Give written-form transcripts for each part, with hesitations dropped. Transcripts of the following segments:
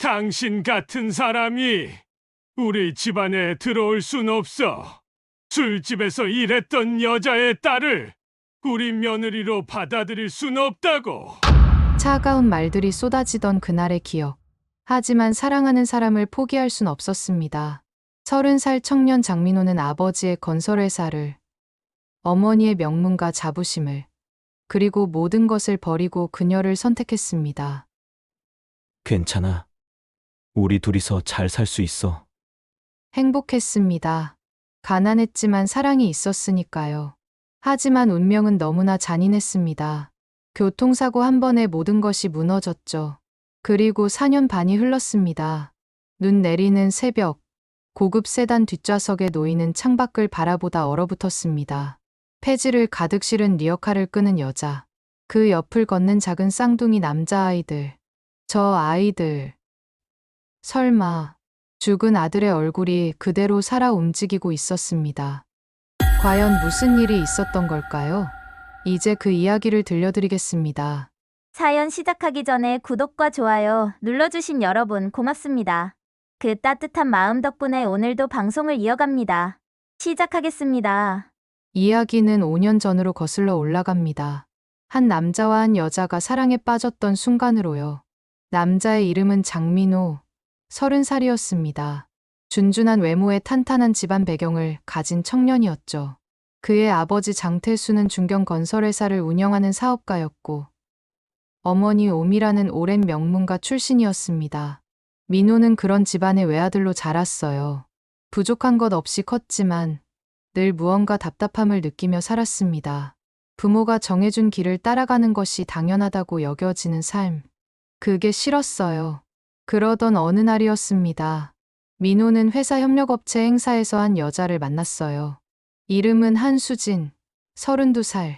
당신 같은 사람이 우리 집안에 들어올 순 없어. 술집에서 일했던 여자의 딸을 우리 며느리로 받아들일 순 없다고. 차가운 말들이 쏟아지던 그날의 기억. 하지만 사랑하는 사람을 포기할 순 없었습니다. 30살 청년 장민호는 아버지의 건설회사를, 어머니의 명문과 자부심을, 그리고 모든 것을 버리고 그녀를 선택했습니다. 괜찮아. 우리 둘이서 잘 살 수 있어. 행복했습니다. 가난했지만 사랑이 있었으니까요. 하지만 운명은 너무나 잔인했습니다. 교통사고 한 번에 모든 것이 무너졌죠. 그리고 4년 반이 흘렀습니다. 눈 내리는 새벽, 고급 세단 뒷좌석에 놓이는 창밖을 바라보다 얼어붙었습니다. 폐지를 가득 실은 리어카를 끄는 여자. 그 옆을 걷는 작은 쌍둥이 남자아이들. 저 아이들. 설마 죽은 아들의 얼굴이 그대로 살아 움직이고 있었습니다. 과연 무슨 일이 있었던 걸까요? 이제 그 이야기를 들려드리겠습니다. 사연 시작하기 전에 구독과 좋아요 눌러주신 여러분 고맙습니다. 그 따뜻한 마음 덕분에 오늘도 방송을 이어갑니다. 시작하겠습니다. 이야기는 5년 전으로 거슬러 올라갑니다. 한 남자와 한 여자가 사랑에 빠졌던 순간으로요. 남자의 이름은 장민호, 30살이었습니다. 준준한 외모에 탄탄한 집안 배경을 가진 청년이었죠. 그의 아버지 장태수는 중견 건설회사를 운영하는 사업가였고, 어머니 오미라는 오랜 명문가 출신이었습니다. 민호는 그런 집안의 외아들로 자랐어요. 부족한 것 없이 컸지만 늘 무언가 답답함을 느끼며 살았습니다. 부모가 정해준 길을 따라가는 것이 당연하다고 여겨지는 삶. 그게 싫었어요. 그러던 어느 날이었습니다. 민호는 회사 협력업체 행사에서 한 여자를 만났어요. 이름은 한수진, 32살.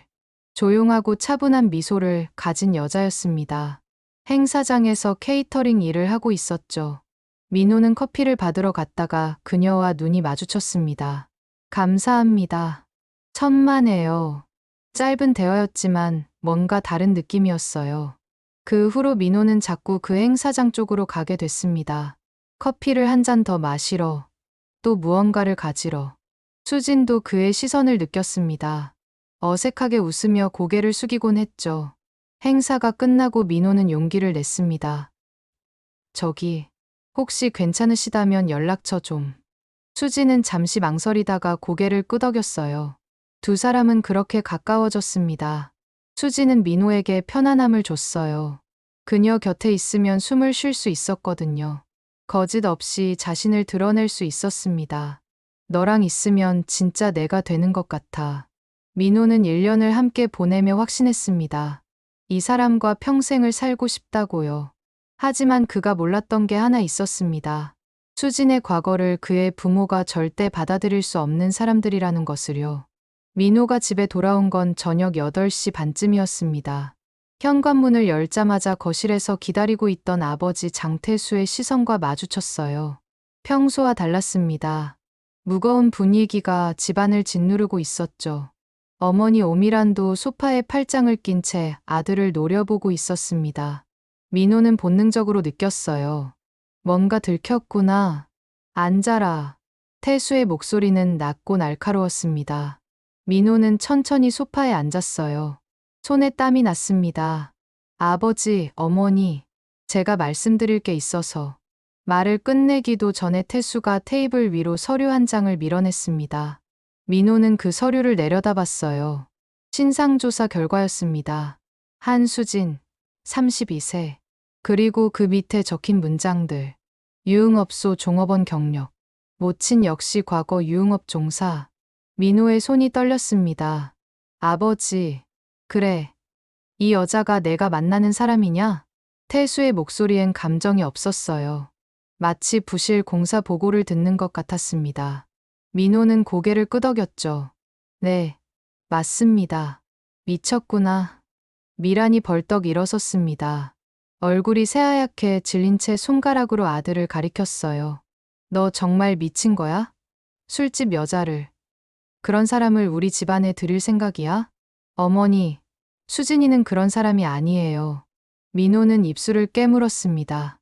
조용하고 차분한 미소를 가진 여자였습니다. 행사장에서 케이터링 일을 하고 있었죠. 민호는 커피를 받으러 갔다가 그녀와 눈이 마주쳤습니다. 감사합니다. 천만에요. 짧은 대화였지만 뭔가 다른 느낌이었어요. 그 후로 민호는 자꾸 그 행사장 쪽으로 가게 됐습니다. 커피를 한 잔 더 마시러, 또 무언가를 가지러. 수진도 그의 시선을 느꼈습니다. 어색하게 웃으며 고개를 숙이곤 했죠. 행사가 끝나고 민호는 용기를 냈습니다. 저기, 혹시 괜찮으시다면 연락처 좀. 수진은 잠시 망설이다가 고개를 끄덕였어요. 두 사람은 그렇게 가까워졌습니다. 수진은 민호에게 편안함을 줬어요. 그녀 곁에 있으면 숨을 쉴 수 있었거든요. 거짓 없이 자신을 드러낼 수 있었습니다. 너랑 있으면 진짜 내가 되는 것 같아. 민호는 1년을 함께 보내며 확신했습니다. 이 사람과 평생을 살고 싶다고요. 하지만 그가 몰랐던 게 하나 있었습니다. 수진의 과거를 그의 부모가 절대 받아들일 수 없는 사람들이라는 것을요. 민호가 집에 돌아온 건 저녁 8시 반쯤이었습니다. 현관문을 열자마자 거실에서 기다리고 있던 아버지 장태수의 시선과 마주쳤어요. 평소와 달랐습니다. 무거운 분위기가 집안을 짓누르고 있었죠. 어머니 오미란도 소파에 팔짱을 낀 채 아들을 노려보고 있었습니다. 민호는 본능적으로 느꼈어요. 뭔가 들켰구나. 앉아라. 태수의 목소리는 낮고 날카로웠습니다. 민호는 천천히 소파에 앉았어요. 손에 땀이 났습니다. 아버지, 어머니, 제가 말씀드릴 게 있어서. 말을 끝내기도 전에 태수가 테이블 위로 서류 한 장을 밀어냈습니다. 민호는 그 서류를 내려다봤어요. 신상조사 결과였습니다. 한수진, 32세. 그리고 그 밑에 적힌 문장들. 유흥업소 종업원 경력. 모친 역시 과거 유흥업 종사. 민호의 손이 떨렸습니다. 아버지, 그래. 이 여자가 내가 만나는 사람이냐? 태수의 목소리엔 감정이 없었어요. 마치 부실 공사 보고를 듣는 것 같았습니다. 민호는 고개를 끄덕였죠. 네, 맞습니다. 미쳤구나. 미란이 벌떡 일어섰습니다. 얼굴이 새하얗게 질린 채 손가락으로 아들을 가리켰어요. 너 정말 미친 거야? 술집 여자를. 그런 사람을 우리 집안에 들일 생각이야? 어머니, 수진이는 그런 사람이 아니에요. 민호는 입술을 깨물었습니다.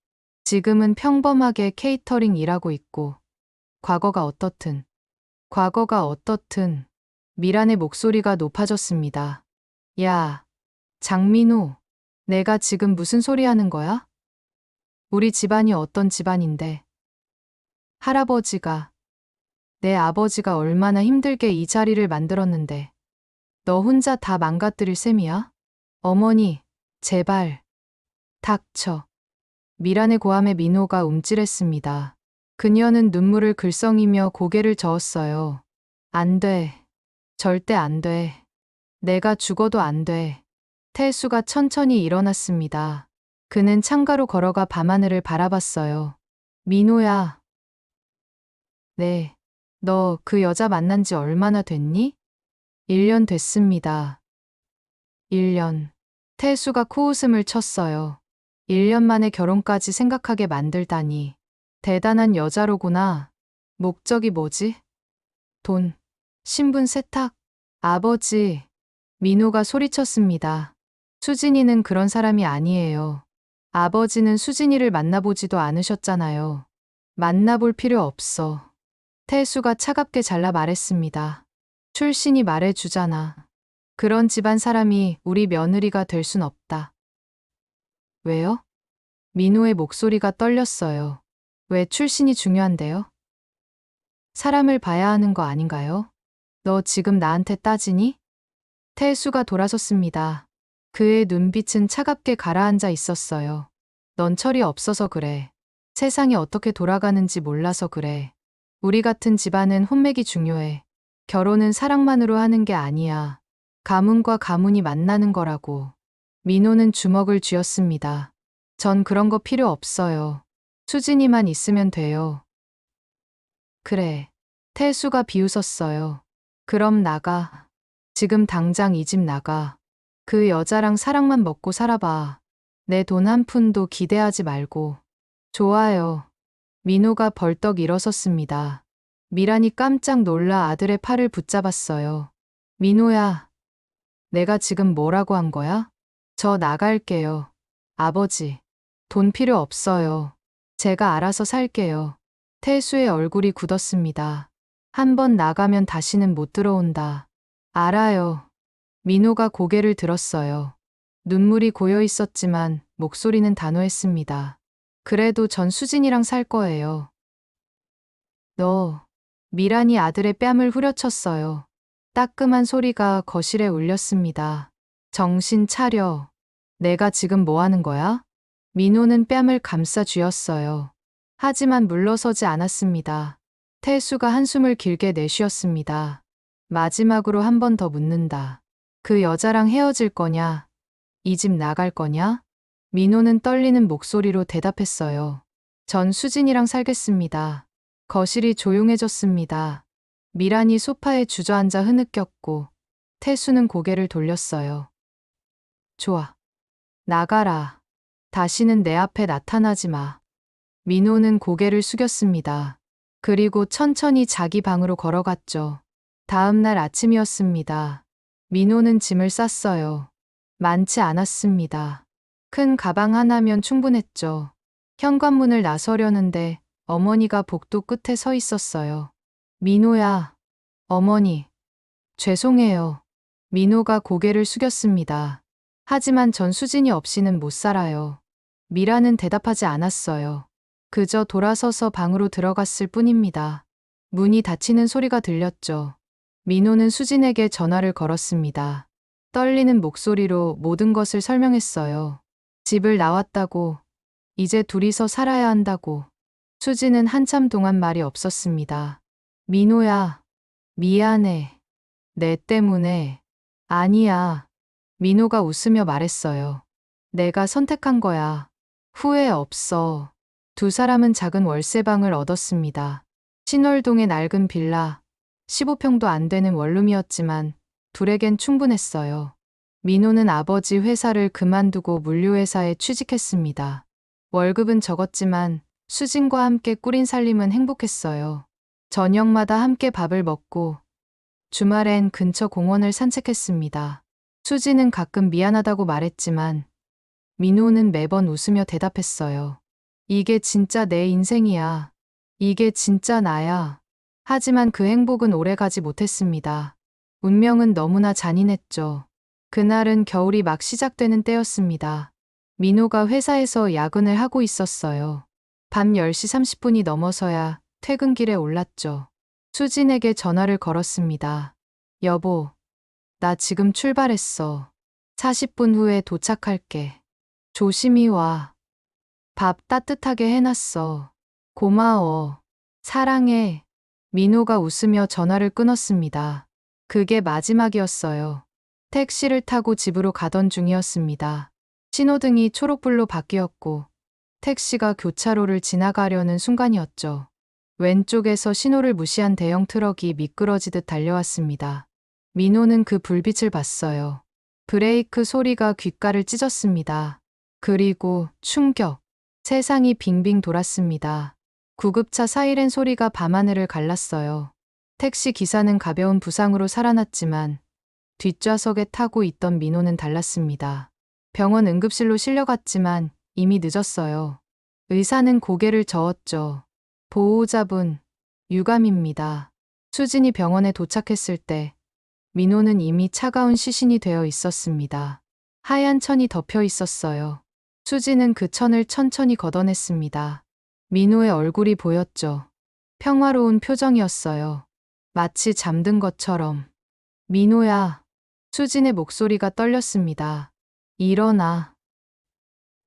지금은 평범하게 케이터링 일하고 있고, 과거가 어떻든 미란의 목소리가 높아졌습니다. 야, 장민호, 내가 지금 무슨 소리 하는 거야? 우리 집안이 어떤 집안인데? 할아버지가, 내 아버지가 얼마나 힘들게 이 자리를 만들었는데, 너 혼자 다 망가뜨릴 셈이야? 어머니, 제발, 닥쳐. 미란의 고함에 민호가 움찔했습니다. 그녀는 눈물을 글썽이며 고개를 저었어요. 안 돼. 절대 안 돼. 내가 죽어도 안 돼. 태수가 천천히 일어났습니다. 그는 창가로 걸어가 밤하늘을 바라봤어요. 민호야. 네. 너 그 여자 만난 지 얼마나 됐니? 1년 됐습니다. 1년. 태수가 코웃음을 쳤어요. 1년 만에 결혼까지 생각하게 만들다니. 대단한 여자로구나. 목적이 뭐지? 돈, 신분 세탁, 아버지. 민호가 소리쳤습니다. 수진이는 그런 사람이 아니에요. 아버지는 수진이를 만나보지도 않으셨잖아요. 만나볼 필요 없어. 태수가 차갑게 잘라 말했습니다. 출신이 말해주잖아. 그런 집안 사람이 우리 며느리가 될 순 없다. 왜요? 민호의 목소리가 떨렸어요. 왜 출신이 중요한데요? 사람을 봐야 하는 거 아닌가요? 너 지금 나한테 따지니? 태수가 돌아섰습니다. 그의 눈빛은 차갑게 가라앉아 있었어요. 넌 철이 없어서 그래. 세상이 어떻게 돌아가는지 몰라서 그래. 우리 같은 집안은 혼맥이 중요해. 결혼은 사랑만으로 하는 게 아니야. 가문과 가문이 만나는 거라고. 민호는 주먹을 쥐었습니다. 전 그런 거 필요 없어요. 수진이만 있으면 돼요. 그래. 태수가 비웃었어요. 그럼 나가. 지금 당장 이 집 나가. 그 여자랑 사랑만 먹고 살아봐. 내 돈 한 푼도 기대하지 말고. 좋아요. 민호가 벌떡 일어섰습니다. 미란이 깜짝 놀라 아들의 팔을 붙잡았어요. 민호야. 내가 지금 뭐라고 한 거야? 저 나갈게요. 아버지. 돈 필요 없어요. 제가 알아서 살게요. 태수의 얼굴이 굳었습니다. 한 번 나가면 다시는 못 들어온다. 알아요. 민호가 고개를 들었어요. 눈물이 고여 있었지만 목소리는 단호했습니다. 그래도 전 수진이랑 살 거예요. 너. 미란이 아들의 뺨을 후려쳤어요. 따끔한 소리가 거실에 울렸습니다. 정신 차려. 내가 지금 뭐 하는 거야? 민호는 뺨을 감싸 쥐었어요. 하지만 물러서지 않았습니다. 태수가 한숨을 길게 내쉬었습니다. 마지막으로 한 번 더 묻는다. 그 여자랑 헤어질 거냐? 이 집 나갈 거냐? 민호는 떨리는 목소리로 대답했어요. 전 수진이랑 살겠습니다. 거실이 조용해졌습니다. 미란이 소파에 주저앉아 흐느꼈고 태수는 고개를 돌렸어요. 좋아. 나가라. 다시는 내 앞에 나타나지 마. 민호는 고개를 숙였습니다. 그리고 천천히 자기 방으로 걸어갔죠. 다음 날 아침이었습니다. 민호는 짐을 쌌어요. 많지 않았습니다. 큰 가방 하나면 충분했죠. 현관문을 나서려는데 어머니가 복도 끝에 서 있었어요. 민호야. 어머니. 죄송해요. 민호가 고개를 숙였습니다. 하지만 전 수진이 없이는 못 살아요. 미라는 대답하지 않았어요. 그저 돌아서서 방으로 들어갔을 뿐입니다. 문이 닫히는 소리가 들렸죠. 민호는 수진에게 전화를 걸었습니다. 떨리는 목소리로 모든 것을 설명했어요. 집을 나왔다고, 이제 둘이서 살아야 한다고. 수진은 한참 동안 말이 없었습니다. 민호야, 미안해. 내 때문에. 아니야. 민호가 웃으며 말했어요. 내가 선택한 거야. 후회 없어. 두 사람은 작은 월세방을 얻었습니다. 신월동의 낡은 빌라, 15평도 안 되는 원룸이었지만 둘에겐 충분했어요. 민호는 아버지 회사를 그만두고 물류회사에 취직했습니다. 월급은 적었지만 수진과 함께 꾸린 살림은 행복했어요. 저녁마다 함께 밥을 먹고 주말엔 근처 공원을 산책했습니다. 수진은 가끔 미안하다고 말했지만 민호는 매번 웃으며 대답했어요. 이게 진짜 내 인생이야. 이게 진짜 나야. 하지만 그 행복은 오래가지 못했습니다. 운명은 너무나 잔인했죠. 그날은 겨울이 막 시작되는 때였습니다. 민호가 회사에서 야근을 하고 있었어요. 밤 10시 30분이 넘어서야 퇴근길에 올랐죠. 수진에게 전화를 걸었습니다. 여보, 나 지금 출발했어. 40분 후에 도착할게. 조심히 와. 밥 따뜻하게 해놨어. 고마워. 사랑해. 민호가 웃으며 전화를 끊었습니다. 그게 마지막이었어요. 택시를 타고 집으로 가던 중이었습니다. 신호등이 초록불로 바뀌었고 택시가 교차로를 지나가려는 순간이었죠. 왼쪽에서 신호를 무시한 대형 트럭이 미끄러지듯 달려왔습니다. 민호는 그 불빛을 봤어요. 브레이크 소리가 귓가를 찢었습니다. 그리고 충격. 세상이 빙빙 돌았습니다. 구급차 사이렌 소리가 밤하늘을 갈랐어요. 택시 기사는 가벼운 부상으로 살아났지만 뒷좌석에 타고 있던 민호는 달랐습니다. 병원 응급실로 실려갔지만 이미 늦었어요. 의사는 고개를 저었죠. 보호자분, 유감입니다. 수진이 병원에 도착했을 때 민호는 이미 차가운 시신이 되어 있었습니다. 하얀 천이 덮여 있었어요. 수진은 그 천을 천천히 걷어냈습니다. 민호의 얼굴이 보였죠. 평화로운 표정이었어요. 마치 잠든 것처럼. 민호야. 수진의 목소리가 떨렸습니다. 일어나.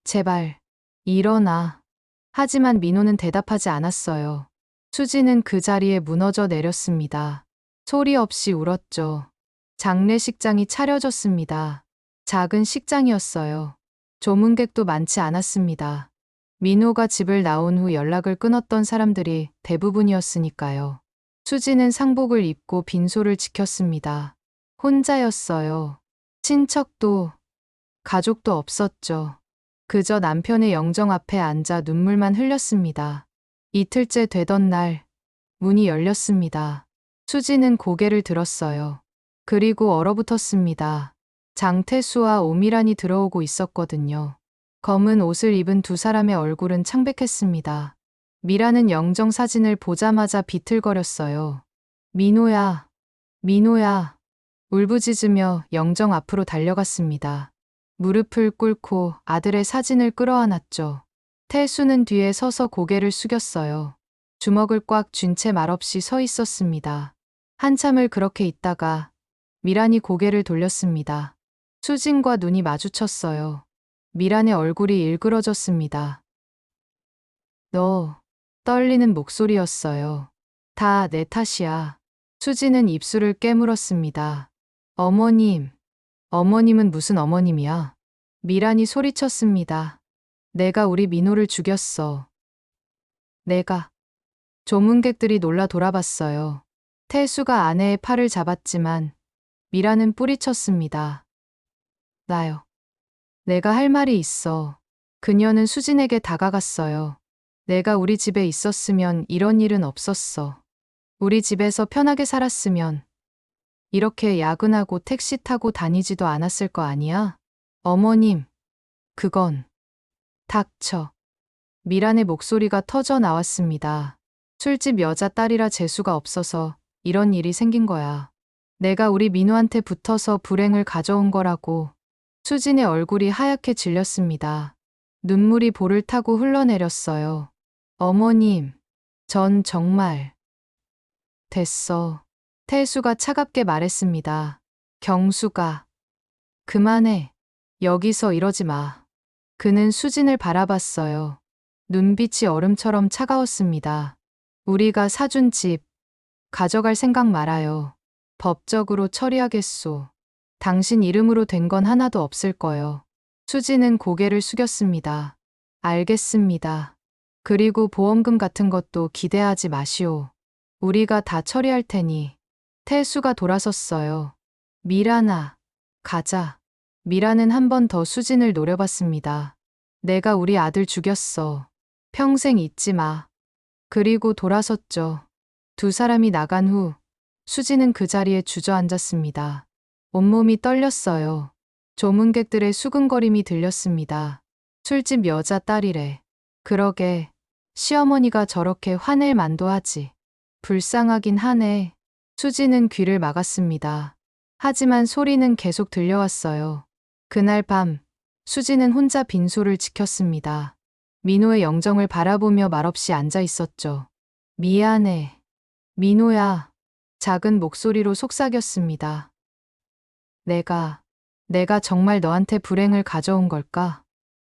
제발, 일어나. 하지만 민호는 대답하지 않았어요. 수진은 그 자리에 무너져 내렸습니다. 소리 없이 울었죠. 장례식장이 차려졌습니다. 작은 식장이었어요. 조문객도 많지 않았습니다. 민호가 집을 나온 후 연락을 끊었던 사람들이 대부분이었으니까요. 수진은 상복을 입고 빈소를 지켰습니다. 혼자였어요. 친척도, 가족도 없었죠. 그저 남편의 영정 앞에 앉아 눈물만 흘렸습니다. 이틀째 되던 날, 문이 열렸습니다. 수진은 고개를 들었어요. 그리고 얼어붙었습니다. 장태수와 오미란이 들어오고 있었거든요. 검은 옷을 입은 두 사람의 얼굴은 창백했습니다. 미라는 영정 사진을 보자마자 비틀거렸어요. 민호야, 민호야. 울부짖으며 영정 앞으로 달려갔습니다. 무릎을 꿇고 아들의 사진을 끌어안았죠. 태수는 뒤에 서서 고개를 숙였어요. 주먹을 꽉 쥔 채 말없이 서 있었습니다. 한참을 그렇게 있다가 미란이 고개를 돌렸습니다. 수진과 눈이 마주쳤어요. 미란의 얼굴이 일그러졌습니다. 너, 떨리는 목소리였어요. 다 내 탓이야. 수진은 입술을 깨물었습니다. 어머님, 어머님은 무슨 어머님이야? 미란이 소리쳤습니다. 내가 우리 민호를 죽였어. 내가. 조문객들이 놀라 돌아봤어요. 태수가 아내의 팔을 잡았지만 미란은 뿌리쳤습니다. 나요. 내가 할 말이 있어. 그녀는 수진에게 다가갔어요. 내가 우리 집에 있었으면 이런 일은 없었어. 우리 집에서 편하게 살았으면 이렇게 야근하고 택시 타고 다니지도 않았을 거 아니야? 어머님, 그건. 닥쳐. 미란의 목소리가 터져 나왔습니다. 술집 여자 딸이라 재수가 없어서 이런 일이 생긴 거야. 내가 우리 민호한테 붙어서 불행을 가져온 거라고. 수진의 얼굴이 하얗게 질렸습니다. 눈물이 볼을 타고 흘러내렸어요. 어머님, 전 정말. 됐어. 태수가 차갑게 말했습니다. 경수가. 그만해. 여기서 이러지 마. 그는 수진을 바라봤어요. 눈빛이 얼음처럼 차가웠습니다. 우리가 사준 집, 가져갈 생각 말아요. 법적으로 처리하겠소. 당신 이름으로 된 건 하나도 없을 거요. 수진은 고개를 숙였습니다. 알겠습니다. 그리고 보험금 같은 것도 기대하지 마시오. 우리가 다 처리할 테니. 태수가 돌아섰어요. 미란아, 가자. 미라는 한 번 더 수진을 노려봤습니다. 내가 우리 아들 죽였어. 평생 잊지 마. 그리고 돌아섰죠. 두 사람이 나간 후 수진은 그 자리에 주저앉았습니다. 온몸이 떨렸어요. 조문객들의 수근거림이 들렸습니다. 술집 여자 딸이래. 그러게, 시어머니가 저렇게 화낼 만도 하지. 불쌍하긴 하네. 수지는 귀를 막았습니다. 하지만 소리는 계속 들려왔어요. 그날 밤, 수지는 혼자 빈소를 지켰습니다. 민호의 영정을 바라보며 말없이 앉아 있었죠. 미안해. 민호야. 작은 목소리로 속삭였습니다. 내가 정말 너한테 불행을 가져온 걸까?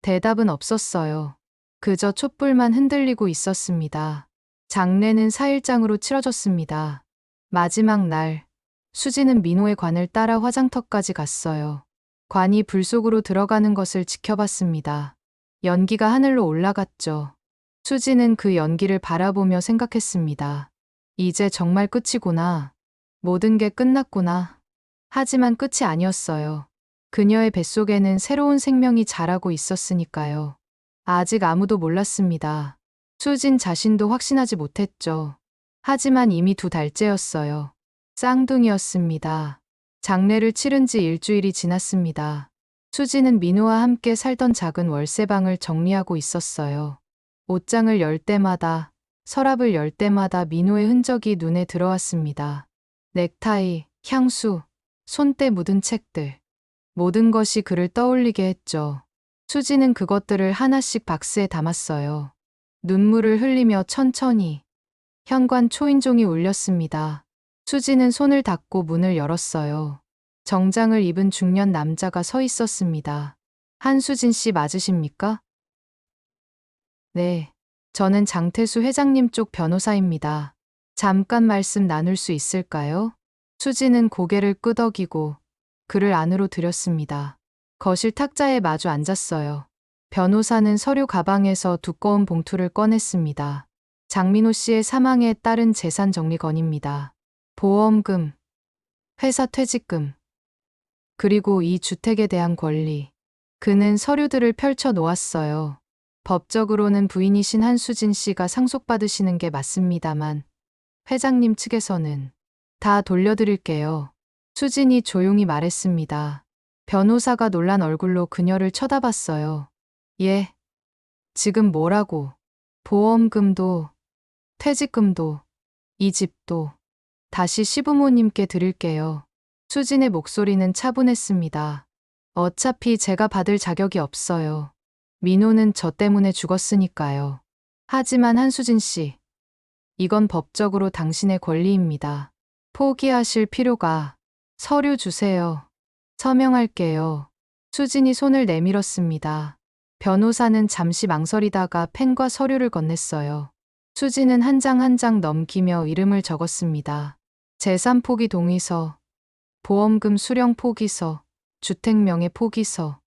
대답은 없었어요. 그저 촛불만 흔들리고 있었습니다. 장례는 4일장으로 치러졌습니다. 마지막 날, 수지는 민호의 관을 따라 화장터까지 갔어요. 관이 불 속으로 들어가는 것을 지켜봤습니다. 연기가 하늘로 올라갔죠. 수지는 그 연기를 바라보며 생각했습니다. 이제 정말 끝이구나. 모든 게 끝났구나. 하지만 끝이 아니었어요. 그녀의 뱃속에는 새로운 생명이 자라고 있었으니까요. 아직 아무도 몰랐습니다. 수진 자신도 확신하지 못했죠. 하지만 이미 2달째였어요. 쌍둥이였습니다. 장례를 치른 지 일주일이 지났습니다. 수지는 민호와 함께 살던 작은 월세방을 정리하고 있었어요. 옷장을 열 때마다, 서랍을 열 때마다 민호의 흔적이 눈에 들어왔습니다. 넥타이, 향수, 손때 묻은 책들. 모든 것이 그를 떠올리게 했죠. 수지는 그것들을 하나씩 박스에 담았어요. 눈물을 흘리며 천천히. 현관 초인종이 울렸습니다. 수지는 손을 닦고 문을 열었어요. 정장을 입은 중년 남자가 서 있었습니다. 한수진 씨 맞으십니까? 네. 저는 장태수 회장님 쪽 변호사입니다. 잠깐 말씀 나눌 수 있을까요? 수지는 고개를 끄덕이고 그를 안으로 들였습니다. 거실 탁자에 마주 앉았어요. 변호사는 서류 가방에서 두꺼운 봉투를 꺼냈습니다. 장민호 씨의 사망에 따른 재산 정리 건입니다. 보험금, 회사 퇴직금, 그리고 이 주택에 대한 권리. 그는 서류들을 펼쳐 놓았어요. 법적으로는 부인이신 한수진 씨가 상속받으시는 게 맞습니다만 회장님 측에서는 다 돌려드릴게요. 수진이 조용히 말했습니다. 변호사가 놀란 얼굴로 그녀를 쳐다봤어요. 예. 지금 뭐라고? 보험금도, 퇴직금도, 이 집도 다시 시부모님께 드릴게요. 수진의 목소리는 차분했습니다. 어차피 제가 받을 자격이 없어요. 민호는 저 때문에 죽었으니까요. 하지만 한수진 씨, 이건 법적으로 당신의 권리입니다. 포기하실 필요가. 서류 주세요. 서명할게요. 수진이 손을 내밀었습니다. 변호사는 잠시 망설이다가 펜과 서류를 건넸어요. 수진은 한 장 한 장 넘기며 이름을 적었습니다. 재산 포기 동의서, 보험금 수령 포기서, 주택명의 포기서,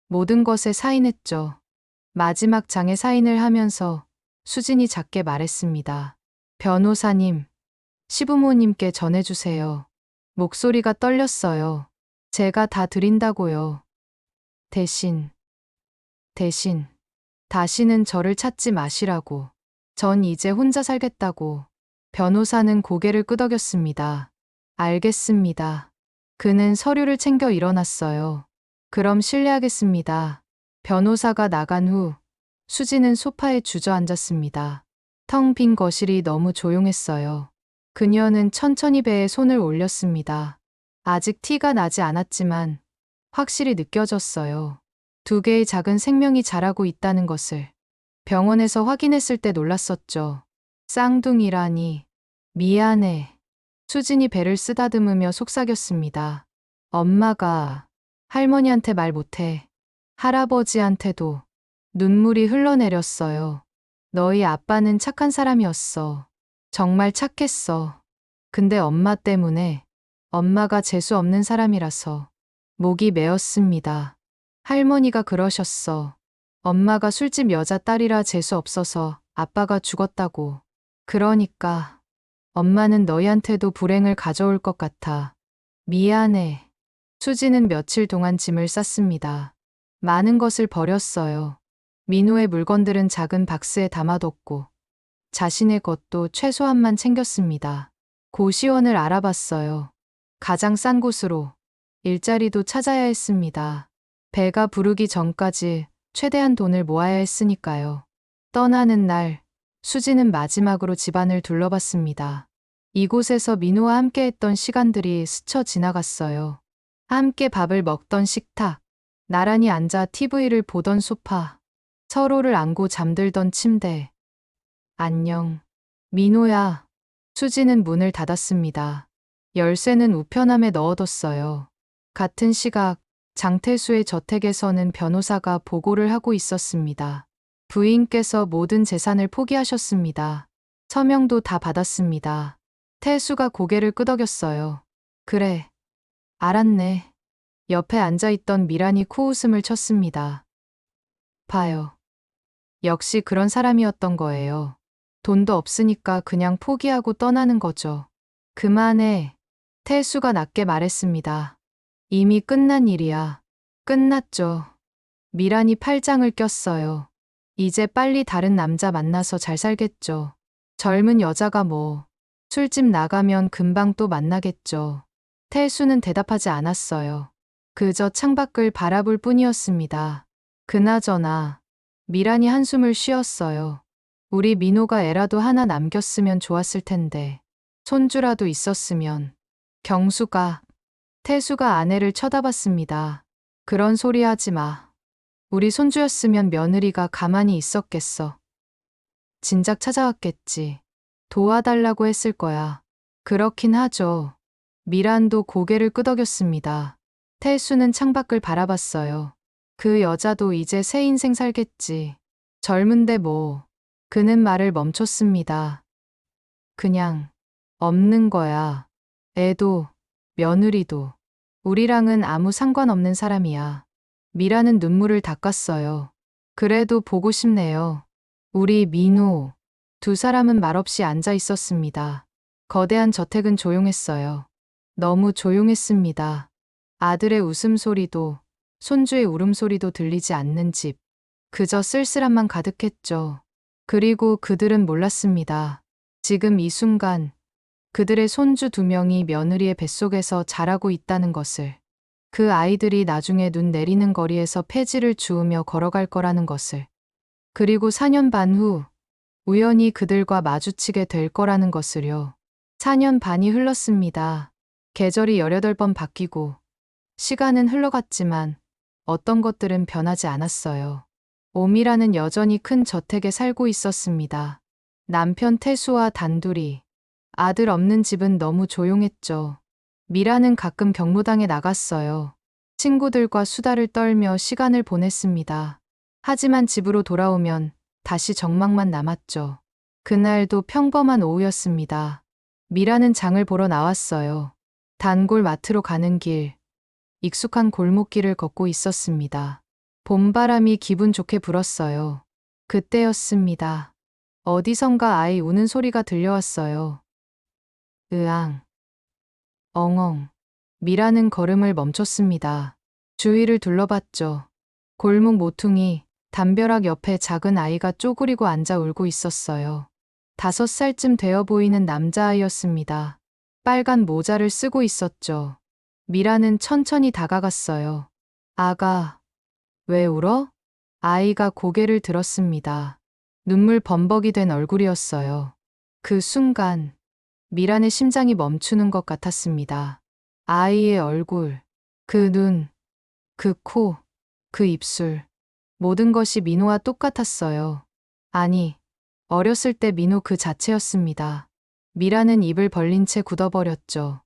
모든 것에 사인했죠. 마지막 장에 사인을 하면서 수진이 작게 말했습니다. 변호사님, 시부모님께 전해주세요. 목소리가 떨렸어요. 제가 다 드린다고요. 대신, 다시는 저를 찾지 마시라고. 전 이제 혼자 살겠다고. 변호사는 고개를 끄덕였습니다. 알겠습니다. 그는 서류를 챙겨 일어났어요. 그럼 실례하겠습니다. 변호사가 나간 후 수지는 소파에 주저앉았습니다. 텅 빈 거실이 너무 조용했어요. 그녀는 천천히 배에 손을 올렸습니다. 아직 티가 나지 않았지만 확실히 느껴졌어요. 2개의 작은 생명이 자라고 있다는 것을. 병원에서 확인했을 때 놀랐었죠. 쌍둥이라니. 미안해. 수진이 배를 쓰다듬으며 속삭였습니다. 엄마가 할머니한테 말 못해. 할아버지한테도. 눈물이 흘러내렸어요. 너희 아빠는 착한 사람이었어. 정말 착했어. 근데 엄마 때문에. 엄마가 재수 없는 사람이라서 목이 메었습니다. 할머니가 그러셨어. 엄마가 술집 여자 딸이라 재수 없어서 아빠가 죽었다고. 그러니까 엄마는 너희한테도 불행을 가져올 것 같아. 미안해. 수지는 며칠 동안 짐을 쌌습니다. 많은 것을 버렸어요. 민호의 물건들은 작은 박스에 담아뒀고 자신의 것도 최소한만 챙겼습니다. 고시원을 알아봤어요. 가장 싼 곳으로. 일자리도 찾아야 했습니다. 배가 부르기 전까지 최대한 돈을 모아야 했으니까요. 떠나는 날, 수지는 마지막으로 집안을 둘러봤습니다. 이곳에서 민호와 함께 했던 시간들이 스쳐 지나갔어요. 함께 밥을 먹던 식탁, 나란히 앉아 TV를 보던 소파, 서로를 안고 잠들던 침대. 안녕. 민호야. 수지는 문을 닫았습니다. 열쇠는 우편함에 넣어뒀어요. 같은 시각, 장태수의 저택에서는 변호사가 보고를 하고 있었습니다. 부인께서 모든 재산을 포기하셨습니다. 서명도 다 받았습니다. 태수가 고개를 끄덕였어요. 그래. 알았네. 옆에 앉아있던 미란이 코웃음을 쳤습니다. 봐요. 역시 그런 사람이었던 거예요. 돈도 없으니까 그냥 포기하고 떠나는 거죠. 그만해. 태수가 낮게 말했습니다. 이미 끝난 일이야. 끝났죠. 미란이 팔짱을 꼈어요. 이제 빨리 다른 남자 만나서 잘 살겠죠. 젊은 여자가 뭐, 술집 나가면 금방 또 만나겠죠. 태수는 대답하지 않았어요. 그저 창밖을 바라볼 뿐이었습니다. 그나저나, 미란이 한숨을 쉬었어요. 우리 민호가 애라도 하나 남겼으면 좋았을 텐데, 손주라도 있었으면. 경수가, 태수가 아내를 쳐다봤습니다. 그런 소리 하지 마. 우리 손주였으면 며느리가 가만히 있었겠어. 진작 찾아왔겠지. 도와달라고 했을 거야. 그렇긴 하죠. 미란도 고개를 끄덕였습니다. 태수는 창밖을 바라봤어요. 그 여자도 이제 새 인생 살겠지. 젊은데 뭐. 그는 말을 멈췄습니다. 그냥 없는 거야. 애도, 며느리도. 우리랑은 아무 상관없는 사람이야. 미라는 눈물을 닦았어요. 그래도 보고 싶네요. 우리 민호. 두 사람은 말없이 앉아 있었습니다. 거대한 저택은 조용했어요. 너무 조용했습니다. 아들의 웃음소리도, 손주의 울음소리도 들리지 않는 집. 그저 쓸쓸함만 가득했죠. 그리고 그들은 몰랐습니다. 지금 이 순간, 그들의 손주 두 명이 며느리의 뱃속에서 자라고 있다는 것을. 그 아이들이 나중에 눈 내리는 거리에서 폐지를 주우며 걸어갈 거라는 것을. 그리고 4년 반 후, 우연히 그들과 마주치게 될 거라는 것을요. 4년 반이 흘렀습니다. 계절이 18번 바뀌고, 시간은 흘러갔지만, 어떤 것들은 변하지 않았어요. 오미라는 여전히 큰 저택에 살고 있었습니다. 남편 태수와 단둘이. 아들 없는 집은 너무 조용했죠. 미라는 가끔 경로당에 나갔어요. 친구들과 수다를 떨며 시간을 보냈습니다. 하지만 집으로 돌아오면 다시 정막만 남았죠. 그날도 평범한 오후였습니다. 미라는 장을 보러 나왔어요. 단골 마트로 가는 길, 익숙한 골목길을 걷고 있었습니다. 봄바람이 기분 좋게 불었어요. 그때였습니다. 어디선가 아이 우는 소리가 들려왔어요. 으앙. 엉엉. 미라는 걸음을 멈췄습니다. 주위를 둘러봤죠. 골목 모퉁이, 담벼락 옆에 작은 아이가 쪼그리고 앉아 울고 있었어요. 5살쯤 되어 보이는 남자아이였습니다. 빨간 모자를 쓰고 있었죠. 미라는 천천히 다가갔어요. 아가, 왜 울어? 아이가 고개를 들었습니다. 눈물 범벅이 된 얼굴이었어요. 그 순간, 미란의 심장이 멈추는 것 같았습니다. 아이의 얼굴, 그 눈, 그 코, 그 입술. 모든 것이 민호와 똑같았어요. 아니, 어렸을 때 민호 그 자체였습니다. 미라는 입을 벌린 채 굳어버렸죠.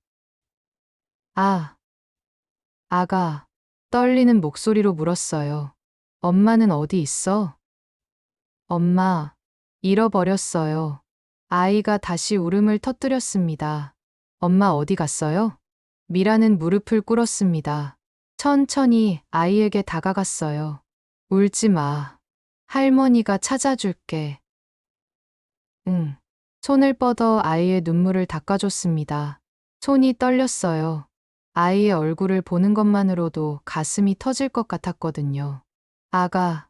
아, 아가, 떨리는 목소리로 물었어요. 엄마는 어디 있어? 엄마, 잃어버렸어요. 아이가 다시 울음을 터뜨렸습니다. 엄마 어디 갔어요? 미라는 무릎을 꿇었습니다. 천천히 아이에게 다가갔어요. 울지 마. 할머니가 찾아줄게. 응. 손을 뻗어 아이의 눈물을 닦아줬습니다. 손이 떨렸어요. 아이의 얼굴을 보는 것만으로도 가슴이 터질 것 같았거든요. 아가,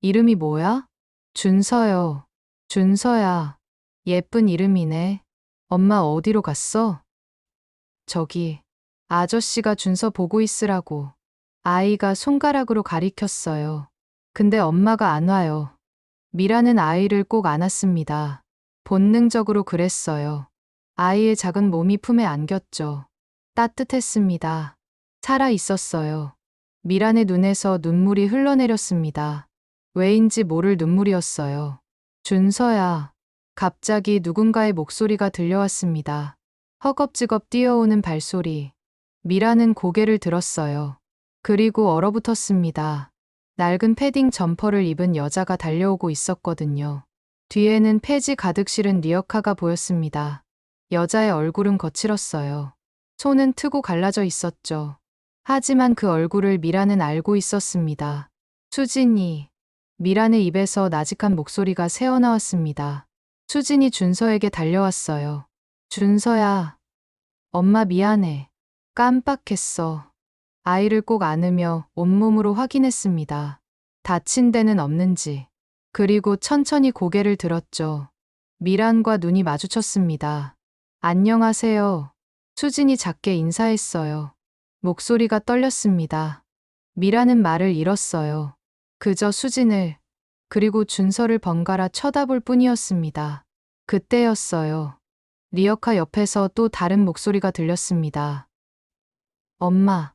이름이 뭐야? 준서요. 준서야. 예쁜 이름이네. 엄마 어디로 갔어? 저기, 아저씨가 준서 보고 있으라고. 아이가 손가락으로 가리켰어요. 근데 엄마가 안 와요. 미라는 아이를 꼭 안았습니다. 본능적으로 그랬어요. 아이의 작은 몸이 품에 안겼죠. 따뜻했습니다. 살아 있었어요. 미란의 눈에서 눈물이 흘러내렸습니다. 왜인지 모를 눈물이었어요. 준서야. 갑자기 누군가의 목소리가 들려왔습니다. 허겁지겁 뛰어오는 발소리. 미라는 고개를 들었어요. 그리고 얼어붙었습니다. 낡은 패딩 점퍼를 입은 여자가 달려오고 있었거든요. 뒤에는 폐지 가득 실은 리어카가 보였습니다. 여자의 얼굴은 거칠었어요. 손은 트고 갈라져 있었죠. 하지만 그 얼굴을 미라는 알고 있었습니다. 수진이. 미란의 입에서 나직한 목소리가 새어나왔습니다. 수진이 준서에게 달려왔어요. 준서야. 엄마 미안해. 깜빡했어. 아이를 꼭 안으며 온몸으로 확인했습니다. 다친 데는 없는지. 그리고 천천히 고개를 들었죠. 미란과 눈이 마주쳤습니다. 안녕하세요. 수진이 작게 인사했어요. 목소리가 떨렸습니다. 미란은 말을 잃었어요. 그저 수진을, 그리고 준서를 번갈아 쳐다볼 뿐이었습니다. 그때였어요. 리어카 옆에서 또 다른 목소리가 들렸습니다. 엄마.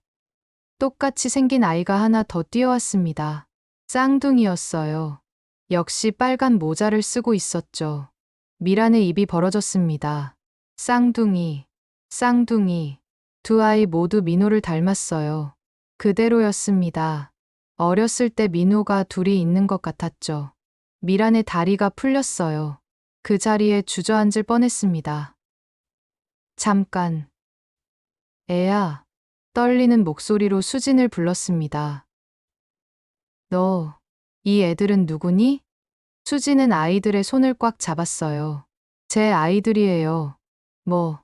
똑같이 생긴 아이가 하나 더 뛰어왔습니다. 쌍둥이였어요. 역시 빨간 모자를 쓰고 있었죠. 미란의 입이 벌어졌습니다. 쌍둥이, 쌍둥이. 두 아이 모두 민호를 닮았어요. 그대로였습니다. 어렸을 때 민호가 둘이 있는 것 같았죠. 미란의 다리가 풀렸어요. 그 자리에 주저앉을 뻔했습니다. 잠깐. 애야. 떨리는 목소리로 수진을 불렀습니다. 너, 이 애들은 누구니? 수진은 아이들의 손을 꽉 잡았어요. 제 아이들이에요. 뭐,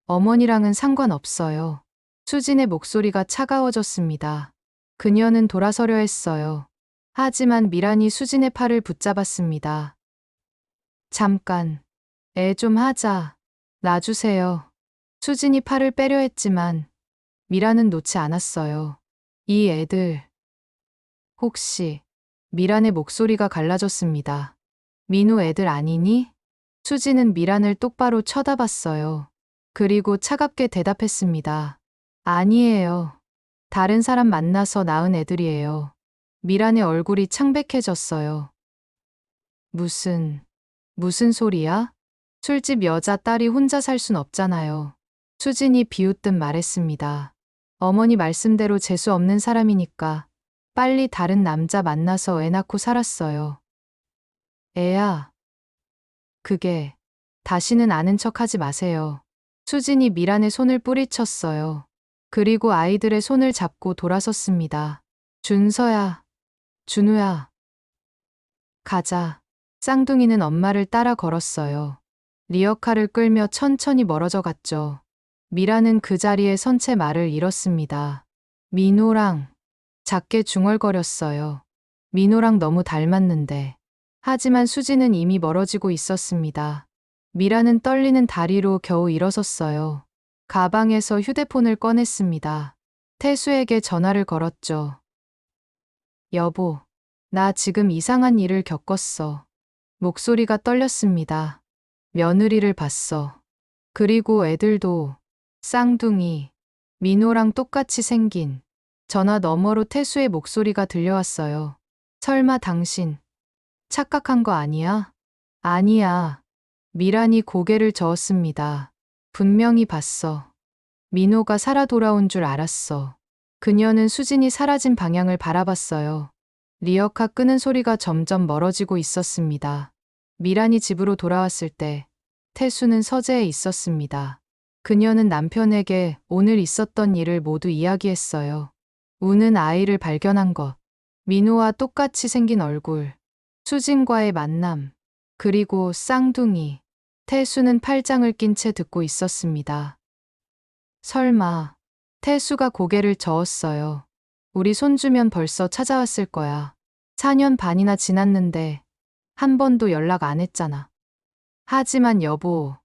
어머니랑은 상관없어요. 수진의 목소리가 차가워졌습니다. 그녀는 돌아서려 했어요. 하지만 미란이 수진의 팔을 붙잡았습니다. 잠깐, 애 좀 하자. 놔주세요. 수진이 팔을 빼려 했지만 미란은 놓지 않았어요. 이 애들. 혹시 미란의 목소리가 갈라졌습니다. 민호 애들 아니니? 수진은 미란을 똑바로 쳐다봤어요. 그리고 차갑게 대답했습니다. 아니에요. 다른 사람 만나서 낳은 애들이에요. 미란의 얼굴이 창백해졌어요. 무슨 소리야? 술집 여자 딸이 혼자 살 순 없잖아요. 수진이 비웃듯 말했습니다. 어머니 말씀대로 재수 없는 사람이니까 빨리 다른 남자 만나서 애 낳고 살았어요. 애야. 그게 다시는 아는 척 하지 마세요. 수진이 미란의 손을 뿌리쳤어요. 그리고 아이들의 손을 잡고 돌아섰습니다. 준서야. 준우야. 가자. 쌍둥이는 엄마를 따라 걸었어요. 리어카를 끌며 천천히 멀어져 갔죠. 미라는 그 자리에 선 채 말을 잃었습니다. 민호랑. 작게 중얼거렸어요. 민호랑 너무 닮았는데. 하지만 수지는 이미 멀어지고 있었습니다. 미라는 떨리는 다리로 겨우 일어섰어요. 가방에서 휴대폰을 꺼냈습니다. 태수에게 전화를 걸었죠. 여보, 나 지금 이상한 일을 겪었어. 목소리가 떨렸습니다. 며느리를 봤어. 그리고 애들도 쌍둥이, 민호랑 똑같이 생긴. 전화 너머로 태수의 목소리가 들려왔어요. 설마 당신 착각한 거 아니야? 아니야. 미란이 고개를 저었습니다. 분명히 봤어. 민호가 살아 돌아온 줄 알았어. 그녀는 수진이 사라진 방향을 바라봤어요. 리어카 끄는 소리가 점점 멀어지고 있었습니다. 미란이 집으로 돌아왔을 때 태수는 서재에 있었습니다. 그녀는 남편에게 오늘 있었던 일을 모두 이야기했어요. 우는 아이를 발견한 것, 민호와 똑같이 생긴 얼굴, 수진과의 만남, 그리고 쌍둥이. 태수는 팔짱을 낀 채 듣고 있었습니다. 설마, 태수가 고개를 저었어요. 우리 손주면 벌써 찾아왔을 거야. 4년 반이나 지났는데 한 번도 연락 안 했잖아. 하지만 여보,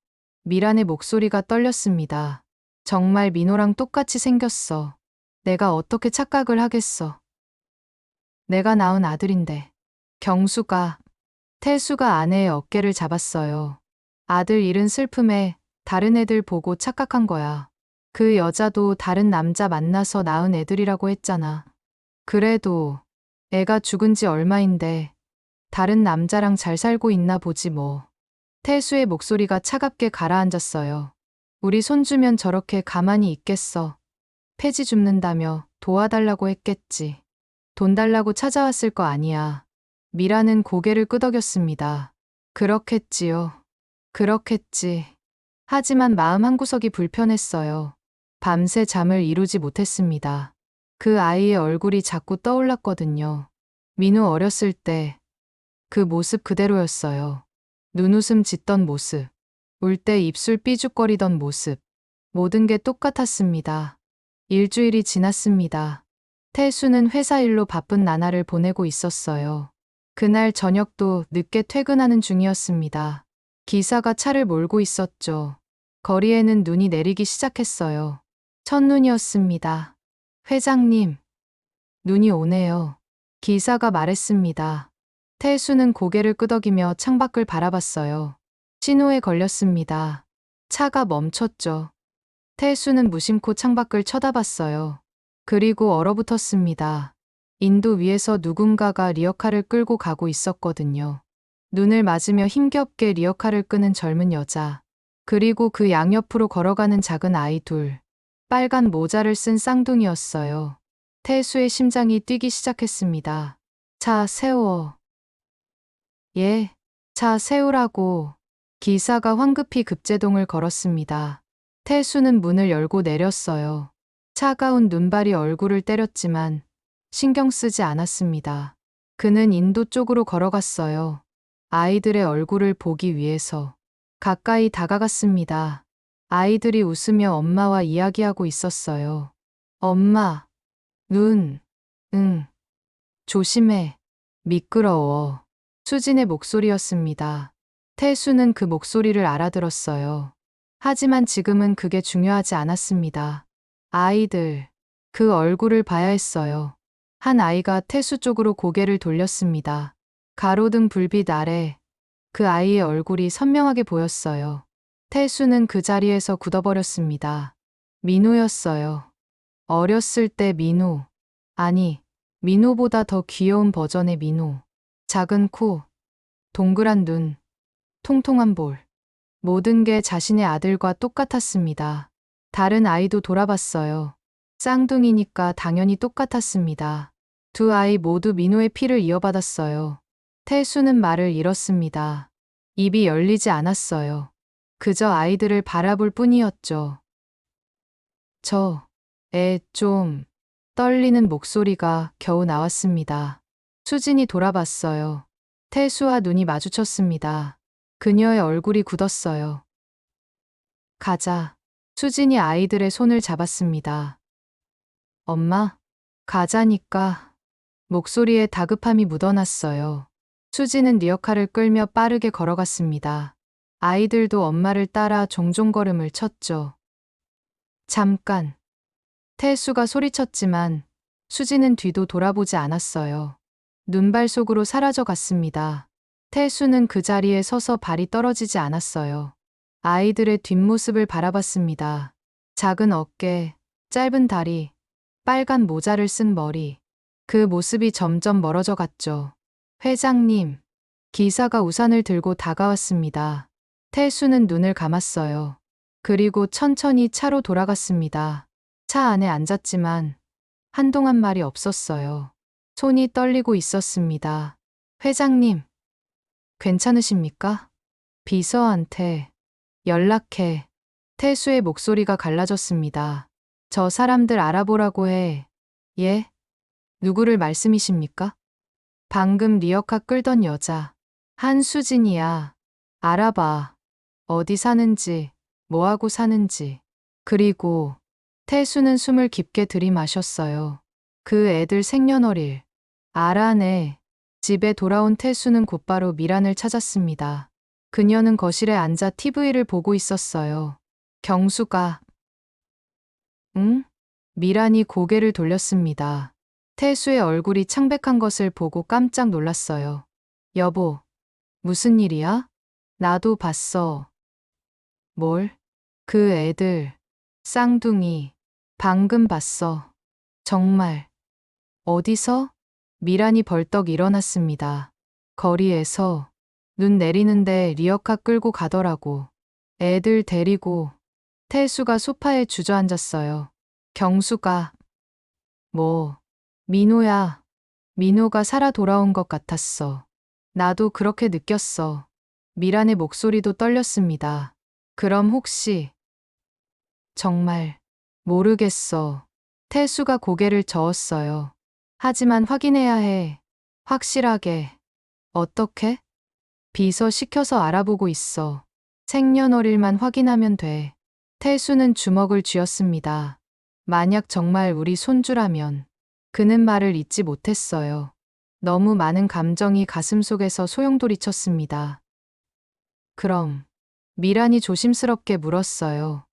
미란의 목소리가 떨렸습니다. 정말 민호랑 똑같이 생겼어. 내가 어떻게 착각을 하겠어. 내가 낳은 아들인데. 경수가 태수가 아내의 어깨를 잡았어요. 아들 잃은 슬픔에 다른 애들 보고 착각한 거야. 그 여자도 다른 남자 만나서 낳은 애들이라고 했잖아. 그래도 애가 죽은 지 얼마인데 다른 남자랑 잘 살고 있나 보지 뭐. 태수의 목소리가 차갑게 가라앉았어요. 우리 손주면 저렇게 가만히 있겠어. 폐지 줍는다며 도와달라고 했겠지. 돈 달라고 찾아왔을 거 아니야. 미라는 고개를 끄덕였습니다. 그렇겠지요. 그렇겠지. 하지만 마음 한구석이 불편했어요. 밤새 잠을 이루지 못했습니다. 그 아이의 얼굴이 자꾸 떠올랐거든요. 민우 어렸을 때 그 모습 그대로였어요. 눈웃음 짓던 모습, 울 때 입술 삐죽거리던 모습, 모든 게 똑같았습니다. 일주일이 지났습니다. 태수는 회사 일로 바쁜 나날을 보내고 있었어요. 그날 저녁도 늦게 퇴근하는 중이었습니다. 기사가 차를 몰고 있었죠. 거리에는 눈이 내리기 시작했어요. 첫눈이었습니다. 회장님, 눈이 오네요. 기사가 말했습니다. 태수는 고개를 끄덕이며 창밖을 바라봤어요. 신호에 걸렸습니다. 차가 멈췄죠. 태수는 무심코 창밖을 쳐다봤어요. 그리고 얼어붙었습니다. 인도 위에서 누군가가 리어카를 끌고 가고 있었거든요. 눈을 맞으며 힘겹게 리어카를 끄는 젊은 여자. 그리고 그 양옆으로 걸어가는 작은 아이 둘. 빨간 모자를 쓴 쌍둥이였어요. 태수의 심장이 뛰기 시작했습니다. 차 세워. 예, 차 세우라고. 기사가 황급히 급제동을 걸었습니다. 태수는 문을 열고 내렸어요. 차가운 눈발이 얼굴을 때렸지만 신경 쓰지 않았습니다. 그는 인도 쪽으로 걸어갔어요. 아이들의 얼굴을 보기 위해서. 가까이 다가갔습니다. 아이들이 웃으며 엄마와 이야기하고 있었어요. 엄마, 눈, 응, 조심해, 미끄러워. 수진의 목소리였습니다. 태수는 그 목소리를 알아들었어요. 하지만 지금은 그게 중요하지 않았습니다. 아이들, 그 얼굴을 봐야 했어요. 한 아이가 태수 쪽으로 고개를 돌렸습니다. 가로등 불빛 아래 그 아이의 얼굴이 선명하게 보였어요. 태수는 그 자리에서 굳어버렸습니다. 민호였어요. 어렸을 때 민호. 아니, 민호보다 더 귀여운 버전의 민호. 작은 코, 동그란 눈, 통통한 볼. 모든 게 자신의 아들과 똑같았습니다. 다른 아이도 돌아봤어요. 쌍둥이니까 당연히 똑같았습니다. 두 아이 모두 민호의 피를 이어받았어요. 태수는 말을 잃었습니다. 입이 열리지 않았어요. 그저 아이들을 바라볼 뿐이었죠. 좀 떨리는 목소리가 겨우 나왔습니다. 수진이 돌아봤어요. 태수와 눈이 마주쳤습니다. 그녀의 얼굴이 굳었어요. 가자. 수진이 아이들의 손을 잡았습니다. 엄마, 가자니까. 목소리에 다급함이 묻어났어요. 수진은 리어카를 끌며 빠르게 걸어갔습니다. 아이들도 엄마를 따라 종종 걸음을 쳤죠. 잠깐. 태수가 소리쳤지만 수진은 뒤도 돌아보지 않았어요. 눈발 속으로 사라져 갔습니다. 태수는 그 자리에 서서 발이 떨어지지 않았어요. 아이들의 뒷모습을 바라봤습니다. 작은 어깨, 짧은 다리, 빨간 모자를 쓴 머리. 그 모습이 점점 멀어져 갔죠. 회장님, 기사가 우산을 들고 다가왔습니다. 태수는 눈을 감았어요. 그리고 천천히 차로 돌아갔습니다. 차 안에 앉았지만 한동안 말이 없었어요. 손이 떨리고 있었습니다. 회장님, 괜찮으십니까? 비서한테 연락해. 태수의 목소리가 갈라졌습니다. 저 사람들 알아보라고 해. 예? 누구를 말씀이십니까? 방금 리어카 끌던 여자. 한수진이야. 알아봐. 어디 사는지, 뭐하고 사는지. 그리고 태수는 숨을 깊게 들이마셨어요. 그 애들 생년월일. 알아내. 집에 돌아온 태수는 곧바로 미란을 찾았습니다. 그녀는 거실에 앉아 TV를 보고 있었어요. 경수가. 응? 미란이 고개를 돌렸습니다. 태수의 얼굴이 창백한 것을 보고 깜짝 놀랐어요. 여보, 무슨 일이야? 나도 봤어. 뭘? 그 애들. 쌍둥이. 방금 봤어. 정말. 어디서? 미란이 벌떡 일어났습니다. 거리에서. 눈 내리는데 리어카 끌고 가더라고. 애들 데리고. 태수가 소파에 주저앉았어요. 경수가. 뭐. 민호야. 민호가 살아 돌아온 것 같았어. 나도 그렇게 느꼈어. 미란의 목소리도 떨렸습니다. 그럼 혹시. 정말. 모르겠어. 태수가 고개를 저었어요. 하지만 확인해야 해. 확실하게. 어떻게? 비서 시켜서 알아보고 있어. 생년월일만 확인하면 돼. 태수는 주먹을 쥐었습니다. 만약 정말 우리 손주라면. 그는 말을 잇지 못했어요. 너무 많은 감정이 가슴속에서 소용돌이쳤습니다. 그럼. 미란이 조심스럽게 물었어요.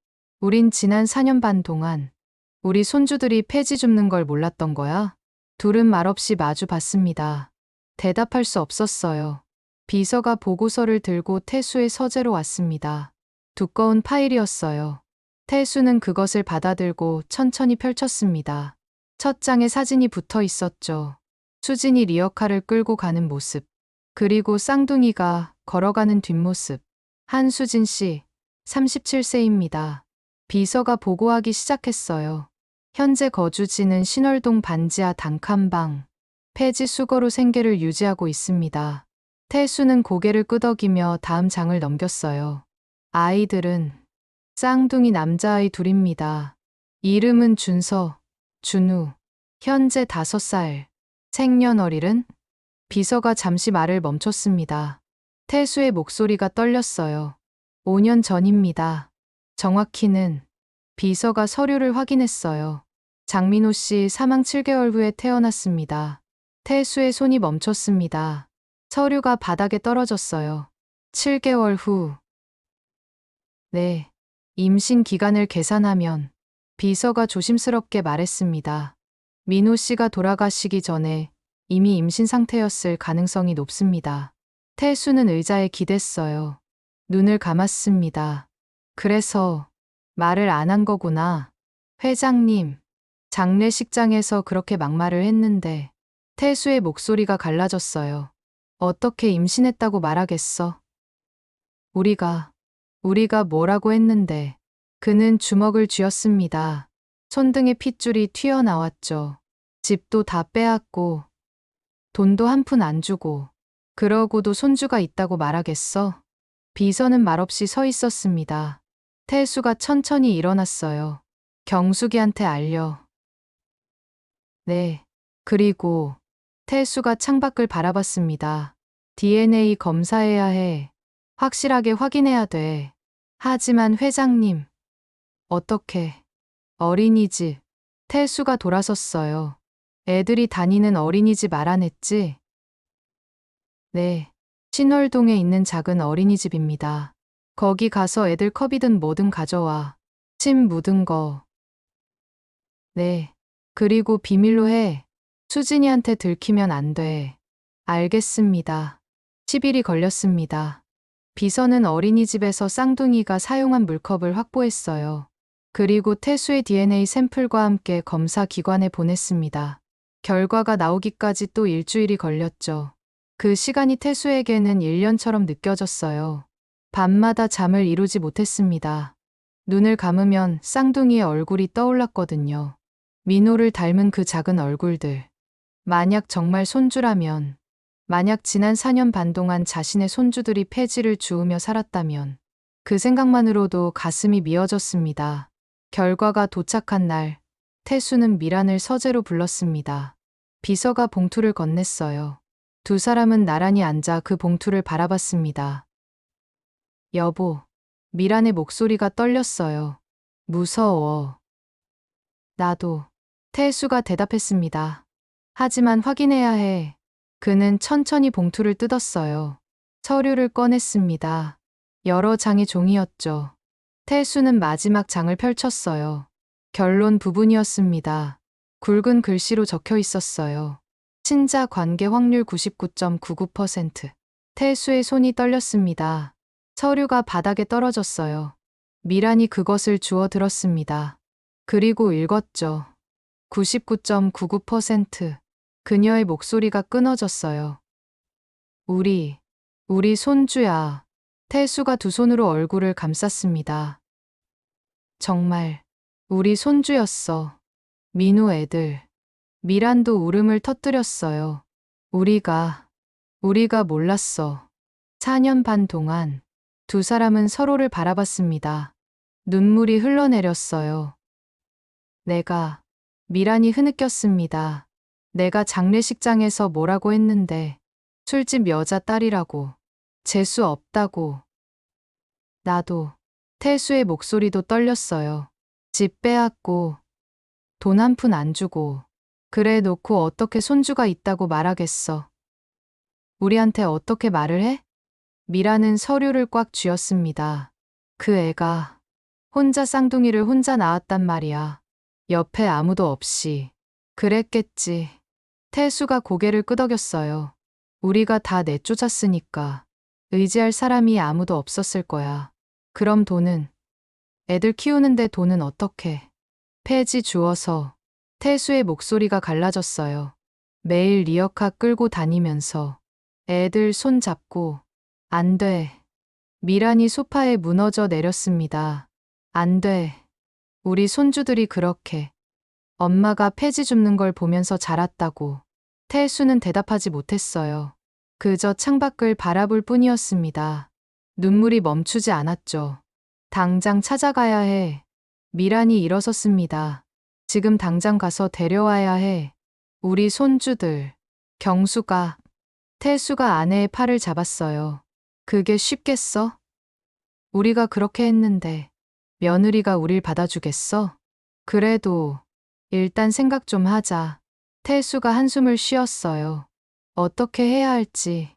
우린 지난 4년 반 동안 우리 손주들이 폐지 줍는 걸 몰랐던 거야? 둘은 말없이 마주 봤습니다. 대답할 수 없었어요. 비서가 보고서를 들고 태수의 서재로 왔습니다. 두꺼운 파일이었어요. 태수는 그것을 받아들고 천천히 펼쳤습니다. 첫 장에 사진이 붙어 있었죠. 수진이 리어카를 끌고 가는 모습. 그리고 쌍둥이가 걸어가는 뒷모습. 한수진 씨, 37세입니다. 비서가 보고하기 시작했어요. 현재 거주지는 신월동 반지하 단칸방. 폐지 수거로 생계를 유지하고 있습니다. 태수는 고개를 끄덕이며 다음 장을 넘겼어요. 아이들은 쌍둥이 남자아이 둘입니다. 이름은 준서, 준우. 현재 5살. 생년월일은? 비서가 잠시 말을 멈췄습니다. 태수의 목소리가 떨렸어요. 5년 전입니다. 정확히는. 비서가 서류를 확인했어요. 장민호 씨 사망 7개월 후에 태어났습니다. 태수의 손이 멈췄습니다. 서류가 바닥에 떨어졌어요. 7개월 후. 네. 임신 기간을 계산하면. 비서가 조심스럽게 말했습니다. 민호 씨가 돌아가시기 전에 이미 임신 상태였을 가능성이 높습니다. 태수는 의자에 기댔어요. 눈을 감았습니다. 그래서 말을 안 한 거구나. 회장님, 장례식장에서 그렇게 막말을 했는데 태수의 목소리가 갈라졌어요. 어떻게 임신했다고 말하겠어? 우리가 뭐라고 했는데. 그는 주먹을 쥐었습니다. 손등에 핏줄이 튀어나왔죠. 집도 다 빼앗고 돈도 한 푼 안 주고 그러고도 손주가 있다고 말하겠어? 비서는 말없이 서 있었습니다. 태수가 천천히 일어났어요. 경숙이한테 알려. 네. 그리고 태수가 창밖을 바라봤습니다. DNA 검사해야 해. 확실하게 확인해야 돼. 하지만 회장님. 어떻게? 어린이집. 태수가 돌아섰어요. 애들이 다니는 어린이집 알아냈지? 네. 신월동에 있는 작은 어린이집입니다. 거기 가서 애들 컵이든 뭐든 가져와. 침 묻은 거. 네. 그리고 비밀로 해. 수진이한테 들키면 안 돼. 알겠습니다. 10일이 걸렸습니다. 비서는 어린이집에서 쌍둥이가 사용한 물컵을 확보했어요. 그리고 태수의 DNA 샘플과 함께 검사 기관에 보냈습니다. 결과가 나오기까지 또 일주일이 걸렸죠. 그 시간이 태수에게는 1년처럼 느껴졌어요. 밤마다 잠을 이루지 못했습니다. 눈을 감으면 쌍둥이의 얼굴이 떠올랐거든요. 민호를 닮은 그 작은 얼굴들. 만약 정말 손주라면, 만약 지난 4년 반 동안 자신의 손주들이 폐지를 주우며 살았다면, 그 생각만으로도 가슴이 미어졌습니다. 결과가 도착한 날, 태수는 미란을 서재로 불렀습니다. 비서가 봉투를 건넸어요. 두 사람은 나란히 앉아 그 봉투를 바라봤습니다. 여보, 미란의 목소리가 떨렸어요. 무서워. 나도. 태수가 대답했습니다. 하지만 확인해야 해. 그는 천천히 봉투를 뜯었어요. 서류를 꺼냈습니다. 여러 장의 종이였죠. 태수는 마지막 장을 펼쳤어요. 결론 부분이었습니다. 굵은 글씨로 적혀 있었어요. 친자 관계 확률 99.99%. 태수의 손이 떨렸습니다. 서류가 바닥에 떨어졌어요. 미란이 그것을 주워 들었습니다. 그리고 읽었죠. 99.99%. 그녀의 목소리가 끊어졌어요. 우리 손주야. 태수가 두 손으로 얼굴을 감쌌습니다. 정말, 우리 손주였어. 민우 애들. 미란도 울음을 터뜨렸어요. 우리가 몰랐어. 4년 반 동안 두 사람은 서로를 바라봤습니다. 눈물이 흘러내렸어요. 미란이 흐느꼈습니다. 내가 장례식장에서 뭐라고 했는데, 술집 여자 딸이라고, 재수 없다고. 나도, 태수의 목소리도 떨렸어요. 집 빼앗고, 돈 한 푼 안 주고, 그래 놓고 어떻게 손주가 있다고 말하겠어. 우리한테 어떻게 말을 해? 미라는 서류를 꽉 쥐었습니다. 그 애가 혼자 쌍둥이를 혼자 낳았단 말이야. 옆에 아무도 없이. 그랬겠지. 태수가 고개를 끄덕였어요. 우리가 다 내쫓았으니까 의지할 사람이 아무도 없었을 거야. 그럼 돈은? 애들 키우는데 돈은 어떻게? 폐지 주어서. 태수의 목소리가 갈라졌어요. 매일 리어카 끌고 다니면서 애들 손 잡고. 안 돼. 미란이 소파에 무너져 내렸습니다. 안 돼. 우리 손주들이 그렇게 엄마가 폐지 줍는 걸 보면서 자랐다고. 태수는 대답하지 못했어요. 그저 창밖을 바라볼 뿐이었습니다. 눈물이 멈추지 않았죠. 당장 찾아가야 해. 미란이 일어섰습니다. 지금 당장 가서 데려와야 해. 우리 손주들. 경수가. 태수가 아내의 팔을 잡았어요. 그게 쉽겠어? 우리가 그렇게 했는데 며느리가 우릴 받아주겠어? 그래도 일단 생각 좀 하자. 태수가 한숨을 쉬었어요. 어떻게 해야 할지,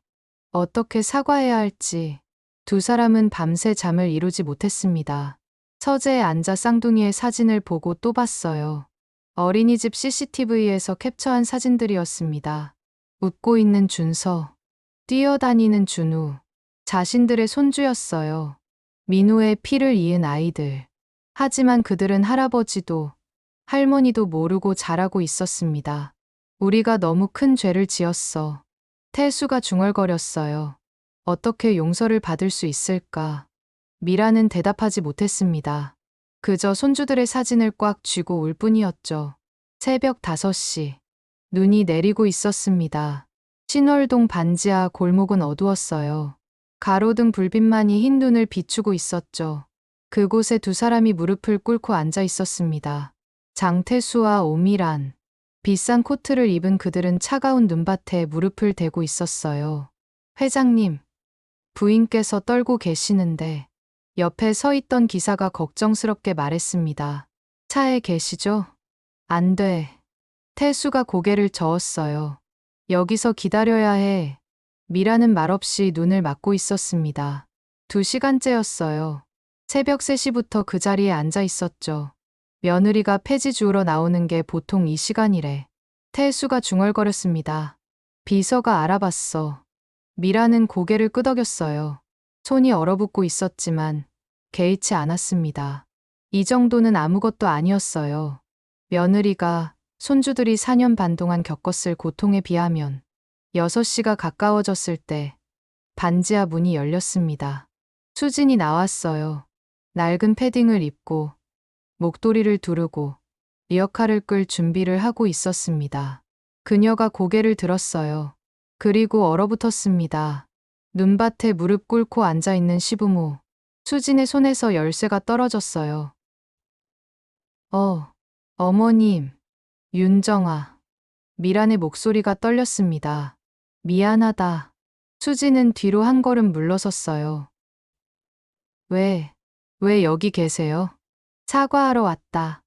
어떻게 사과해야 할지. 두 사람은 밤새 잠을 이루지 못했습니다. 서재에 앉아 쌍둥이의 사진을 보고 또 봤어요. 어린이집 CCTV에서 캡처한 사진들이었습니다. 웃고 있는 준서, 뛰어다니는 준우, 자신들의 손주였어요. 민우의 피를 이은 아이들. 하지만 그들은 할아버지도 할머니도 모르고 자라고 있었습니다. 우리가 너무 큰 죄를 지었어. 태수가 중얼거렸어요. 어떻게 용서를 받을 수 있을까? 미라는 대답하지 못했습니다. 그저 손주들의 사진을 꽉 쥐고 울 뿐이었죠. 새벽 5시. 눈이 내리고 있었습니다. 신월동 반지하 골목은 어두웠어요. 가로등 불빛만이 흰 눈을 비추고 있었죠. 그곳에 두 사람이 무릎을 꿇고 앉아 있었습니다. 장태수와 오미란. 비싼 코트를 입은 그들은 차가운 눈밭에 무릎을 대고 있었어요. 회장님, 부인께서 떨고 계시는데 옆에 서 있던 기사가 걱정스럽게 말했습니다. 차에 계시죠? 안 돼. 태수가 고개를 저었어요. 여기서 기다려야 해. 미라는 말없이 눈을 막고 있었습니다. 2시간째였어요. 새벽 3시부터 그 자리에 앉아 있었죠. 며느리가 폐지 주우러 나오는 게 보통 이 시간이래. 태수가 중얼거렸습니다. 비서가 알아봤어. 미라는 고개를 끄덕였어요. 손이 얼어붙고 있었지만 개의치 않았습니다. 이 정도는 아무것도 아니었어요. 며느리가 손주들이 4년 반 동안 겪었을 고통에 비하면 6시가 가까워졌을 때 반지하 문이 열렸습니다. 수진이 나왔어요. 낡은 패딩을 입고 목도리를 두르고 리어카를 끌 준비를 하고 있었습니다. 그녀가 고개를 들었어요. 그리고 얼어붙었습니다. 눈밭에 무릎 꿇고 앉아있는 시부모. 수진의 손에서 열쇠가 떨어졌어요. 어머님. 윤정아. 미란의 목소리가 떨렸습니다. 미안하다. 수진은 뒤로 한 걸음 물러섰어요. 왜 여기 계세요? 사과하러 왔다.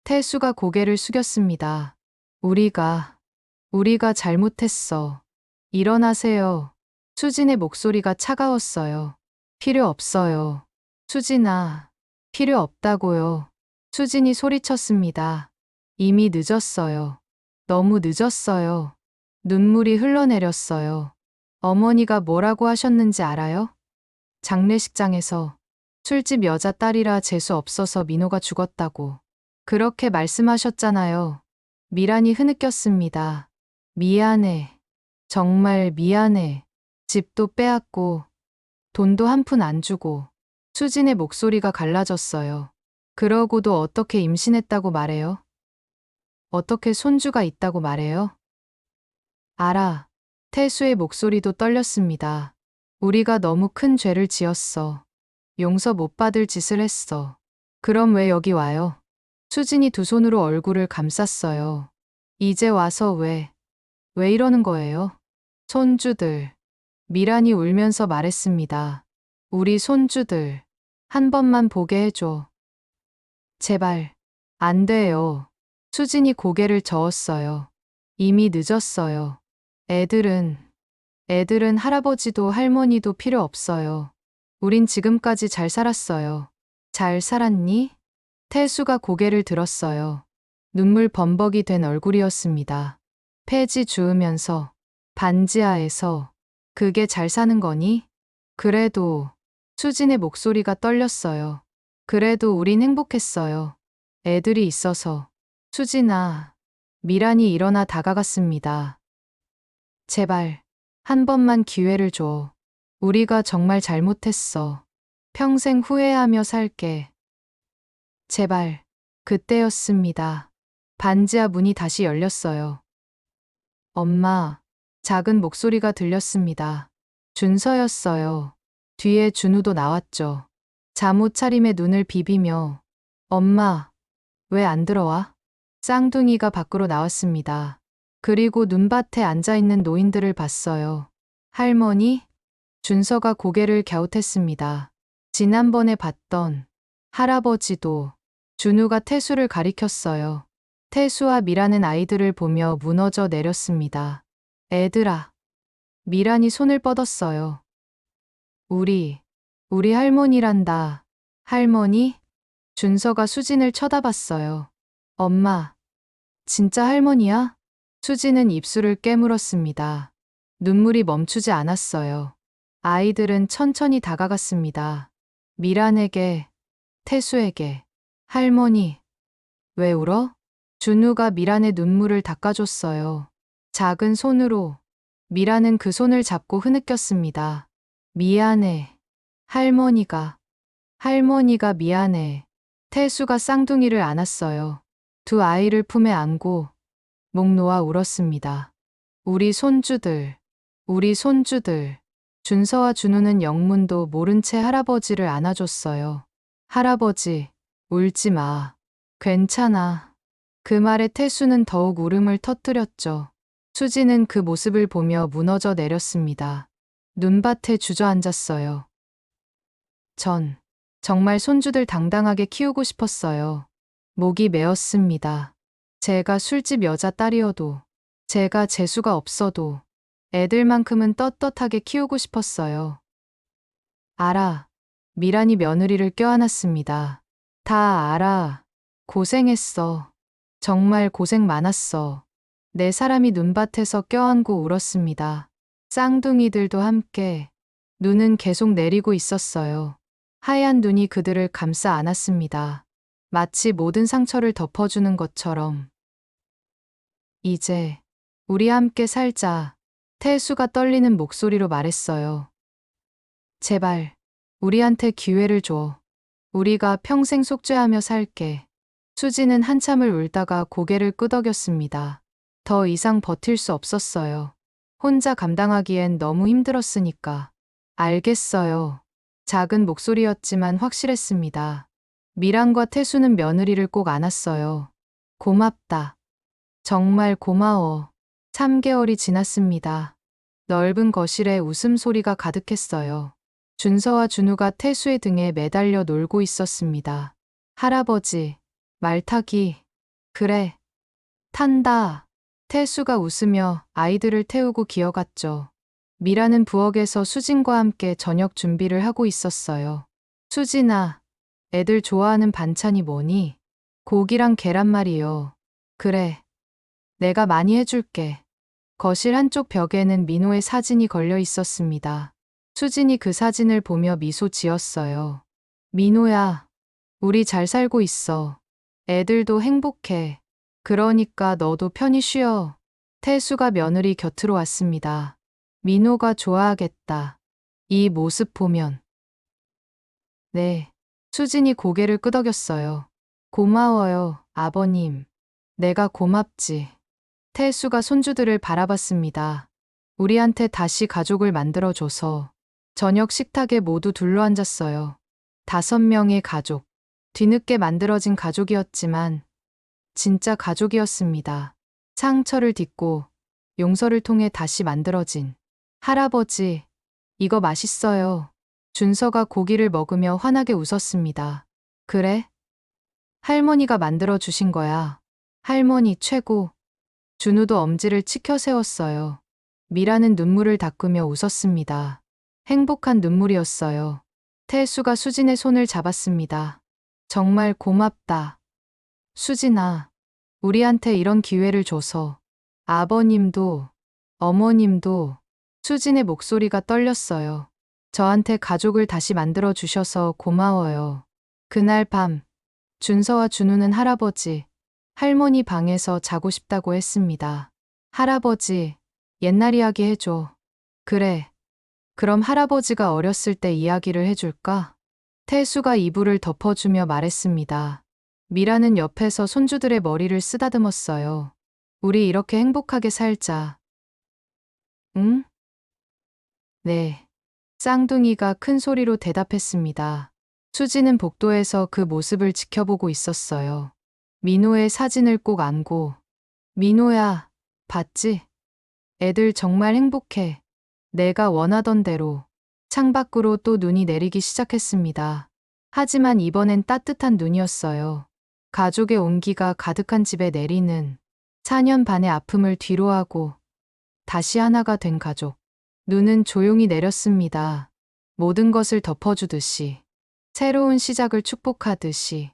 태수가 고개를 숙였습니다. 우리가 잘못했어. 일어나세요. 수진의 목소리가 차가웠어요. 필요 없어요. 수진아, 필요 없다고요. 수진이 소리쳤습니다. 이미 늦었어요. 너무 늦었어요. 눈물이 흘러내렸어요. 어머니가 뭐라고 하셨는지 알아요? 장례식장에서 술집 여자 딸이라 재수 없어서 민호가 죽었다고. 그렇게 말씀하셨잖아요. 미란이 흐느꼈습니다. 미안해. 정말 미안해. 집도 빼앗고 돈도 한 푼 안 주고. 수진의 목소리가 갈라졌어요. 그러고도 어떻게 임신했다고 말해요? 어떻게 손주가 있다고 말해요? 알아. 태수의 목소리도 떨렸습니다. 우리가 너무 큰 죄를 지었어. 용서 못 받을 짓을 했어. 그럼 왜 여기 와요? 수진이 두 손으로 얼굴을 감쌌어요. 이제 와서 왜 이러는 거예요? 손주들. 미란이 울면서 말했습니다. 우리 손주들. 한 번만 보게 해줘. 제발. 안 돼요. 수진이 고개를 저었어요. 이미 늦었어요. 애들은 할아버지도 할머니도 필요 없어요. 우린 지금까지 잘 살았어요. 잘 살았니? 태수가 고개를 들었어요. 눈물 범벅이 된 얼굴이었습니다. 폐지 주우면서 반지하에서 그게 잘 사는 거니? 그래도 수진의 목소리가 떨렸어요. 그래도 우린 행복했어요. 애들이 있어서. 수진아, 미란이 일어나 다가갔습니다. 제발, 한 번만 기회를 줘. 우리가 정말 잘못했어. 평생 후회하며 살게. 제발. 그때였습니다. 반지하 문이 다시 열렸어요. 엄마, 작은 목소리가 들렸습니다. 준서였어요. 뒤에 준우도 나왔죠. 잠옷 차림에 눈을 비비며 엄마, 왜 안 들어와? 쌍둥이가 밖으로 나왔습니다. 그리고 눈밭에 앉아있는 노인들을 봤어요. 할머니? 준서가 고개를 갸웃했습니다. 지난번에 봤던 할아버지도. 준우가 태수를 가리켰어요. 태수와 미란은 아이들을 보며 무너져 내렸습니다. 애들아. 미란이 손을 뻗었어요. 우리 할머니란다. 할머니? 준서가 수진을 쳐다봤어요. 엄마, 진짜 할머니야? 수진은 입술을 깨물었습니다. 눈물이 멈추지 않았어요. 아이들은 천천히 다가갔습니다. 미란에게, 태수에게. 할머니, 왜 울어? 준우가 미란의 눈물을 닦아줬어요. 작은 손으로. 미란은 그 손을 잡고 흐느꼈습니다. 미안해. 할머니가 미안해. 태수가 쌍둥이를 안았어요. 두 아이를 품에 안고 목 놓아 울었습니다. 우리 손주들. 준서와 준우는 영문도 모른 채 할아버지를 안아줬어요. 할아버지, 울지 마. 괜찮아. 그 말에 태수는 더욱 울음을 터뜨렸죠. 수지는 그 모습을 보며 무너져 내렸습니다. 눈밭에 주저앉았어요. 전 정말 손주들 당당하게 키우고 싶었어요. 목이 메었습니다. 제가 술집 여자 딸이어도, 제가 재수가 없어도 애들만큼은 떳떳하게 키우고 싶었어요. 알아. 미란이 며느리를 껴안았습니다. 다 알아. 고생했어. 정말 고생 많았어. 네 사람이 눈밭에서 껴안고 울었습니다. 쌍둥이들도 함께. 눈은 계속 내리고 있었어요. 하얀 눈이 그들을 감싸 안았습니다. 마치 모든 상처를 덮어주는 것처럼. 이제 우리 함께 살자. 태수가 떨리는 목소리로 말했어요. 제발, 우리한테 기회를 줘. 우리가 평생 속죄하며 살게. 수지는 한참을 울다가 고개를 끄덕였습니다. 더 이상 버틸 수 없었어요. 혼자 감당하기엔 너무 힘들었으니까. 알겠어요. 작은 목소리였지만 확실했습니다. 미란과 태수는 며느리를 꼭 안았어요. 고맙다. 정말 고마워. 3개월이 지났습니다. 넓은 거실에 웃음소리가 가득했어요. 준서와 준우가 태수의 등에 매달려 놀고 있었습니다. 할아버지, 말타기. 그래. 탄다. 태수가 웃으며 아이들을 태우고 기어갔죠. 미라는 부엌에서 수진과 함께 저녁 준비를 하고 있었어요. 수진아, 애들 좋아하는 반찬이 뭐니? 고기랑 계란말이요. 그래. 내가 많이 해줄게. 거실 한쪽 벽에는 민호의 사진이 걸려 있었습니다. 수진이 그 사진을 보며 미소 지었어요. 민호야, 우리 잘 살고 있어. 애들도 행복해. 그러니까 너도 편히 쉬어. 태수가 며느리 곁으로 왔습니다. 민호가 좋아하겠다. 이 모습 보면. 네. 수진이 고개를 끄덕였어요. 고마워요, 아버님. 내가 고맙지. 태수가 손주들을 바라봤습니다. 우리한테 다시 가족을 만들어줘서. 저녁 식탁에 모두 둘러앉았어요. 5명의 가족. 뒤늦게 만들어진 가족이었지만 진짜 가족이었습니다. 상처를 딛고 용서를 통해 다시 만들어진. 할아버지, 이거 맛있어요. 준서가 고기를 먹으며 환하게 웃었습니다. 그래? 할머니가 만들어 주신 거야. 할머니 최고. 준우도 엄지를 치켜 세웠어요. 미라는 눈물을 닦으며 웃었습니다. 행복한 눈물이었어요. 태수가 수진의 손을 잡았습니다. 정말 고맙다. 수진아, 우리한테 이런 기회를 줘서. 아버님도, 어머님도. 수진의 목소리가 떨렸어요. 저한테 가족을 다시 만들어 주셔서 고마워요. 그날 밤, 준서와 준우는 할아버지, 할머니 방에서 자고 싶다고 했습니다. 할아버지, 옛날 이야기 해줘. 그래. 그럼 할아버지가 어렸을 때 이야기를 해줄까? 태수가 이불을 덮어주며 말했습니다. 미라는 옆에서 손주들의 머리를 쓰다듬었어요. 우리 이렇게 행복하게 살자. 응? 네. 쌍둥이가 큰 소리로 대답했습니다. 수지는 복도에서 그 모습을 지켜보고 있었어요. 민호의 사진을 꼭 안고. 민호야, 봤지? 애들 정말 행복해. 내가 원하던 대로. 창밖으로 또 눈이 내리기 시작했습니다. 하지만 이번엔 따뜻한 눈이었어요. 가족의 온기가 가득한 집에 내리는 4년 반의 아픔을 뒤로하고 다시 하나가 된 가족. 눈은 조용히 내렸습니다. 모든 것을 덮어주듯이. 새로운 시작을 축복하듯이.